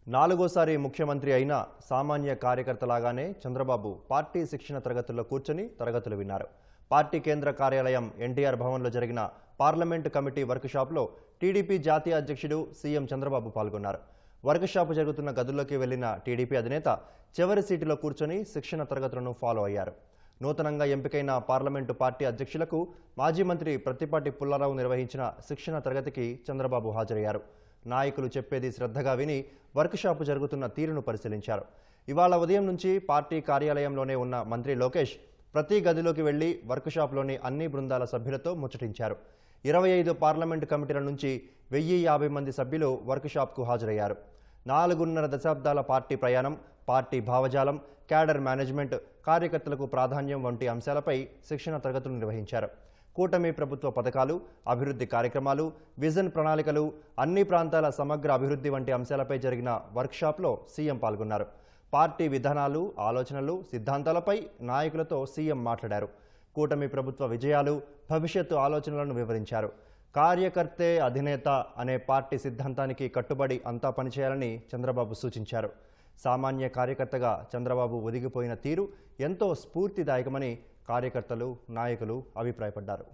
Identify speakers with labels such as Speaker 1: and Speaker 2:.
Speaker 1: నాలుగోసారి ముఖ్యమంత్రి అయిన సామాన్య కార్యకర్తలాగానే చంద్రబాబు పార్టీ శిక్షణ తరగతుల్లో కూర్చొని తరగతులు విన్నారు. పార్టీ కేంద్ర కార్యాలయం ఎన్టీఆర్ భవన్లో జరిగిన పార్లమెంటు కమిటీ వర్క్షాప్లో టీడీపీ జాతీయ అధ్యక్షుడు సీఎం చంద్రబాబు పాల్గొన్నారు. వర్క్షాప్ జరుగుతున్న గదుల్లోకి వెళ్లిన టీడీపీ అధినేత చివరి సీటులో కూర్చొని శిక్షణ తరగతులను ఫాలో అయ్యారు. నూతనంగా ఎంపికైన పార్లమెంటు పార్టీ అధ్యక్షులకు మాజీ మంత్రి ప్రత్తిపాటి పుల్లారావు నిర్వహించిన శిక్షణ తరగతికి చంద్రబాబు హాజరయ్యారు. నాయకులు చెప్పేది శ్రద్ధగా విని వర్క్షాప్ జరుగుతున్న తీరును పరిశీలించారు. ఇవాళ ఉదయం నుంచి పార్టీ కార్యాలయంలోనే ఉన్న మంత్రి లోకేష్ ప్రతి గదిలోకి వెళ్లి వర్క్షాప్లోని అన్ని బృందాల సభ్యులతో ముచ్చటించారు. 25 పార్లమెంటు కమిటీల నుంచి 1050 మంది సభ్యులు వర్క్షాప్కు హాజరయ్యారు. 4.5 దశాబ్దాల పార్టీ ప్రయాణం, పార్టీ భావజాలం, క్యాడర్ మేనేజ్మెంట్, కార్యకర్తలకు ప్రాధాన్యం వంటి అంశాలపై శిక్షణ తరగతులు నిర్వహించారు. కూటమి ప్రభుత్వ పథకాలు, అభివృద్ధి కార్యక్రమాలు, విజన్ ప్రణాళికలు, అన్ని ప్రాంతాల సమగ్ర అభివృద్ధి వంటి అంశాలపై జరిగిన వర్క్షాప్లో సీఎం పాల్గొన్నారు. పార్టీ విధానాలు, ఆలోచనలు, సిద్ధాంతాలపై నాయకులతో సీఎం మాట్లాడారు. కూటమి ప్రభుత్వ విజయాలు, భవిష్యత్తు ఆలోచనలను వివరించారు. కార్యకర్తే అధినేత అనే పార్టీ సిద్ధాంతానికి కట్టుబడి అంతా పనిచేయాలని చంద్రబాబు సూచించారు. సామాన్య కార్యకర్తగా చంద్రబాబు ఒదిగిపోయిన తీరు ఎంతో స్ఫూర్తిదాయకమని కార్యకర్తలు, నాయకులు అభిప్రాయపడ్డారు.